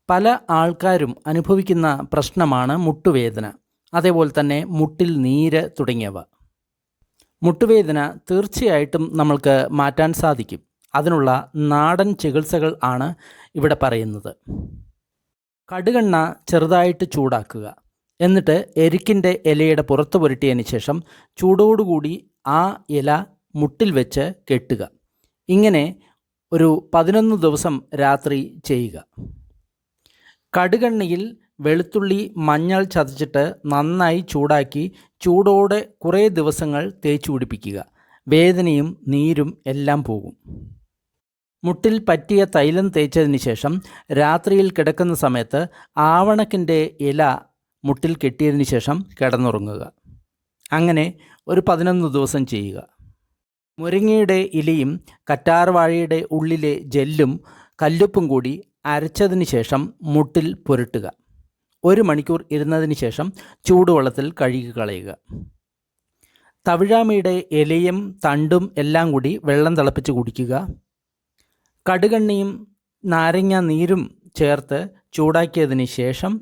പല ആൾക്കാരും അനുഭവിക്കുന്ന പ്രശ്നമാണ് മുട്ടുവേദന, അതേപോലെ തന്നെ മുട്ടിൽ നീര് തുടങ്ങിയവ. മുട്ടുവേദന തീർച്ചയായിട്ടും നമ്മൾക്ക് മാറ്റാൻ സാധിക്കും. അതിനുള്ള നാടൻ ചികിത്സകൾ ആണ് ഇവിടെ പറയുന്നത്. കടുകെണ്ണ ചെറുതായിട്ട് ചൂടാക്കുക. എന്നിട്ട് എരിക്കിൻ്റെ ഇലയുടെ പുറത്ത് പുരട്ടിയതിന് ശേഷം ചൂടോടുകൂടി ആ ഇല മുട്ടിൽ വെച്ച് കെട്ടുക. ഇങ്ങനെ ഒരു 11 ദിവസം രാത്രി ചെയ്യുക. കടുകെണ്ണയിൽ വെളുത്തുള്ളി, മഞ്ഞൾ ചതച്ചിട്ട് നന്നായി ചൂടാക്കി ചൂടോടെ കുറേ ദിവസങ്ങൾ തേച്ചു പിടിപ്പിക്കുക. വേദനയും നീരും എല്ലാം പോകും. മുട്ടിൽ പറ്റിയ തൈലം തേച്ചതിന് ശേഷം രാത്രിയിൽ കിടക്കുന്ന സമയത്ത് ആവണക്കിൻ്റെ ഇല മുട്ടിൽ കെട്ടിയതിന് ശേഷം കിടന്നുറങ്ങുക. അങ്ങനെ ഒരു 11 ദിവസം ചെയ്യുക. മുരിങ്ങയുടെ ഇലയും കറ്റാർവാഴയുടെ ഉള്ളിലെ ജെല്ലും കല്ലുപ്പും കൂടി അരച്ചതിന് ശേഷം മുട്ടിൽ പുരട്ടുക. 1 മണിക്കൂർ ഇരുന്നതിന് ശേഷം ചൂടുവെള്ളത്തിൽ കഴുകി കളയുക. തവിഴാമയുടെ ഇലയും തണ്ടും എല്ലാം കൂടി വെള്ളം തിളപ്പിച്ച് കുടിക്കുക. കടുകെണ്ണയും നാരങ്ങ നീരും ചേർത്ത് ചൂടാക്കിയതിന് ശേഷം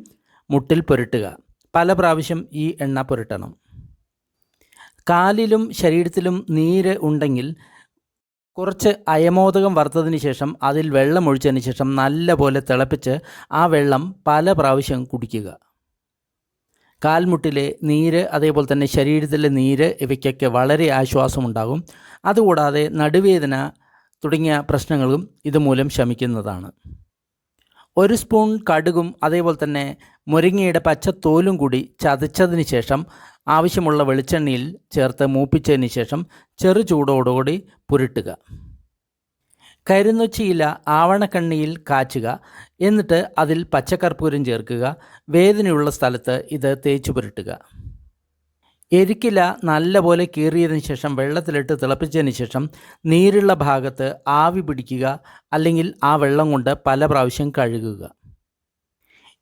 മുട്ടിൽ പുരട്ടുക. പല പ്രാവശ്യം ഈ എണ്ണ പുരട്ടണം. കാലിലും ശരീരത്തിലും നീര് ഉണ്ടെങ്കിൽ കുറച്ച് അയമോദകം വറുത്തതിന് ശേഷം അതിൽ വെള്ളം ഒഴിച്ചതിന് ശേഷം നല്ലപോലെ തിളപ്പിച്ച് ആ വെള്ളം പല പ്രാവശ്യം കുടിക്കുക. കാൽമുട്ടിലെ നീര്, അതേപോലെ തന്നെ ശരീരത്തിലെ നീര്, ഇവയ്ക്കൊക്കെ വളരെ ആശ്വാസമുണ്ടാകും. അതുകൂടാതെ നടുവേദന തുടങ്ങിയ പ്രശ്നങ്ങളും ഇതുമൂലം ശമിക്കുന്നതാണ്. 1 സ്പൂൺ കടുകും അതേപോലെ തന്നെ മുരിങ്ങയുടെ പച്ചത്തോലും കൂടി ചതച്ചതിന് ശേഷം ആവശ്യമുള്ള വെളിച്ചെണ്ണയിൽ ചേർത്ത് മൂപ്പിച്ചതിന് ശേഷം ചെറു ചൂടോടുകൂടി പുരട്ടുക. കരിനൊച്ചിയില ആവണക്കണ്ണിയിൽ കാച്ചുക. എന്നിട്ട് അതിൽ പച്ചക്കർപ്പൂരം ചേർക്കുക. വേദനയുള്ള സ്ഥലത്ത് ഇത് തേച്ചു പുരട്ടുക. എരിക്കില നല്ലപോലെ കീറിയതിന് ശേഷം വെള്ളത്തിലിട്ട് തിളപ്പിച്ചതിന് ശേഷം നീരുള്ള ഭാഗത്ത് ആവി പിടിക്കുക. അല്ലെങ്കിൽ ആ വെള്ളം കൊണ്ട് പല പ്രാവശ്യം കഴുകുക.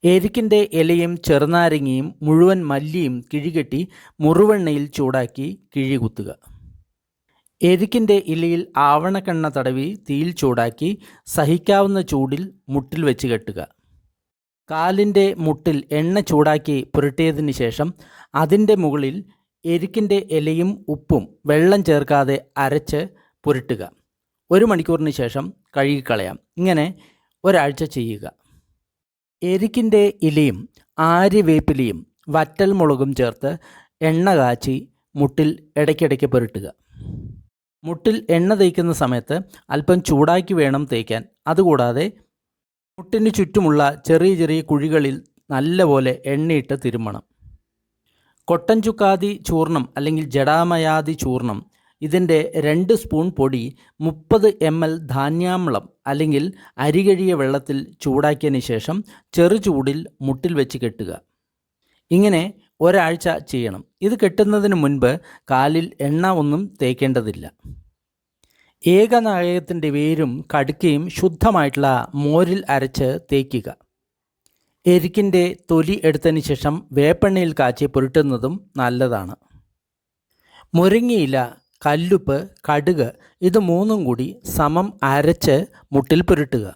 എരിക്കിൻ്റെ ഇലയും ചെറുനാരങ്ങയും മുഴുവൻ മല്ലിയും കിഴികെട്ടി മുറുവെണ്ണയിൽ ചൂടാക്കി കിഴി കുത്തുക. എരിക്കിൻ്റെ ഇലയിൽ ആവണക്കെണ്ണ തടവി തീയിൽ ചൂടാക്കി സഹിക്കാവുന്ന ചൂടിൽ മുട്ടിൽ വെച്ച് കെട്ടുക. കാലിൻ്റെ മുട്ടിൽ എണ്ണ ചൂടാക്കി പുരട്ടിയതിന് ശേഷം അതിൻ്റെ മുകളിൽ എരിക്കിൻ്റെ ഇലയും ഉപ്പും വെള്ളം ചേർക്കാതെ അരച്ച് പുരട്ടുക. 1 മണിക്കൂറിന് ശേഷം കഴുകിക്കളയാം. ഇങ്ങനെ ഒരാഴ്ച ചെയ്യുക. എരിക്കിൻ്റെ ഇലയും ആര്യവേപ്പിലയും വറ്റൽമുളകും ചേർത്ത് എണ്ണ കാച്ചി മുട്ടിൽ ഇടയ്ക്കിടയ്ക്ക് പുരട്ടുക. മുട്ടിൽ എണ്ണ തേക്കുന്ന സമയത്ത് അല്പം ചൂടാക്കി വേണം തേക്കാൻ. അതുകൂടാതെ മുട്ടിന് ചുറ്റുമുള്ള ചെറിയ ചെറിയ കുഴികളിൽ നല്ലപോലെ എണ്ണയിട്ട് തിരുമ്മണം. കൊട്ടൻ ചുക്കാദി ചൂർണം അല്ലെങ്കിൽ ജടാമയാദി ചൂർണം, ഇതിൻ്റെ 2 സ്പൂൺ പൊടി 30 ml ധാന്യാമ്ലം അല്ലെങ്കിൽ അരികഴിയ വെള്ളത്തിൽ ചൂടാക്കിയതിന് ശേഷം ചെറു ചൂടിൽ മുട്ടിൽ വെച്ച് കെട്ടുക. ഇങ്ങനെ ഒരാഴ്ച ചെയ്യണം. ഇത് കെട്ടുന്നതിന് മുൻപ് കാലിൽ എണ്ണ ഒന്നും തേക്കേണ്ടതില്ല. ഏകനായകത്തിൻ്റെ വേരും കടുക്കയും ശുദ്ധമായിട്ടുള്ള മോരിൽ അരച്ച് തേക്കുക. എരിക്കിൻ്റെ തൊലി എടുത്തതിന് ശേഷം വേപ്പെണ്ണയിൽ കാച്ചി പുരട്ടുന്നതും നല്ലതാണ്. മുരിങ്ങയില, കല്ലുപ്പ്, കടുക് ഇത് 3ഉം കൂടി സമം അരച്ച് മുട്ടിൽ പുരട്ടുക.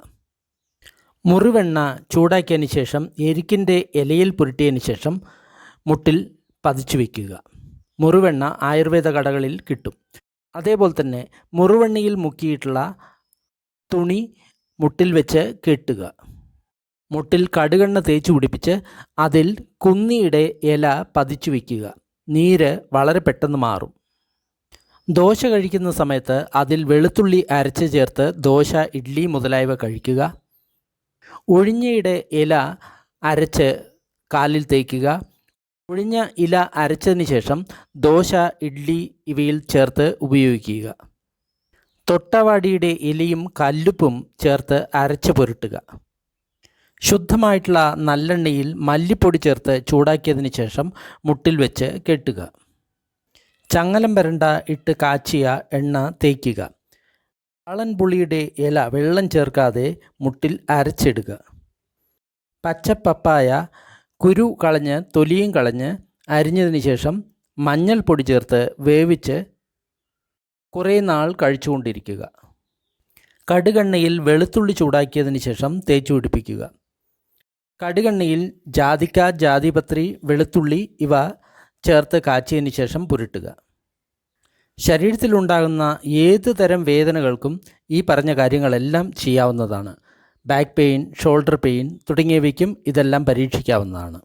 മുറിവെണ്ണ ചൂടാക്കിയതിന് ശേഷം എരിക്കിൻ്റെ ഇലയിൽ പുരട്ടിയതിന് ശേഷം മുട്ടിൽ പതിച്ചു വയ്ക്കുക. മുറിവെണ്ണ ആയുർവേദ കടകളിൽ കിട്ടും. അതേപോലെ തന്നെ മുറിവെണ്ണയിൽ മുക്കിയിട്ടുള്ള തുണി മുട്ടിൽ വെച്ച് കെട്ടുക. മുട്ടിൽ കടുകെണ്ണ തേച്ച് പിടിപ്പിച്ച് അതിൽ കുന്നിയുടെ ഇല പതിച്ചു വയ്ക്കുക. നീര് വളരെ പെട്ടെന്ന് മാറും. ദോശ കഴിക്കുന്ന സമയത്ത് അതിൽ വെളുത്തുള്ളി അരച്ച് ചേർത്ത് ദോശ, ഇഡ്ഡലി മുതലായവ കഴിക്കുക. ഒഴിഞ്ഞയുടെ ഇല അരച്ച് കാലിൽ തേക്കുക. ഒഴിഞ്ഞ ഇല അരച്ചതിന് ശേഷം ദോശ, ഇഡ്ഡലി ഇവയിൽ ചേർത്ത് ഉപയോഗിക്കുക. തൊട്ടവാടിയുടെ ഇലയും കല്ലുപ്പും ചേർത്ത് അരച്ച് പുരട്ടുക. ശുദ്ധമായിട്ടുള്ള നല്ലെണ്ണയിൽ മല്ലിപ്പൊടി ചേർത്ത് ചൂടാക്കിയതിന് ശേഷം മുട്ടിൽ വെച്ച് കെട്ടുക. ചങ്ങലം വരണ്ട ഇട്ട് കാച്ചിയ എണ്ണ തേക്കുക. വാളൻപുളിയുടെ ഇല വെള്ളം ചേർക്കാതെ മുട്ടിൽ അരച്ചിടുക. പച്ചപ്പപ്പായ കുരു കളഞ്ഞ് തൊലിയും കളഞ്ഞ് അരിഞ്ഞതിന് ശേഷം മഞ്ഞൾപ്പൊടി ചേർത്ത് വേവിച്ച് കുറേ നാൾ കഴിച്ചുകൊണ്ടിരിക്കുക. കടുകെണ്ണയിൽ വെളുത്തുള്ളി ചൂടാക്കിയതിന് ശേഷം തേച്ചു പിടിപ്പിക്കുക. കടുകെണ്ണയിൽ ജാതിക്ക, ജാതിപത്രി, വെളുത്തുള്ളി ഇവ ചേർത്ത് കാച്ചിയതിന് ശേഷം പുരട്ടുക. ശരീരത്തിലുണ്ടാകുന്ന ഏത് തരം വേദനകൾക്കും ഈ പറഞ്ഞ കാര്യങ്ങളെല്ലാം ചെയ്യാവുന്നതാണ്. ബാക്ക് പെയിൻ, ഷോൾഡർ പെയിൻ തുടങ്ങിയവയ്ക്കും ഇതെല്ലാം പരീക്ഷിക്കാവുന്നതാണ്.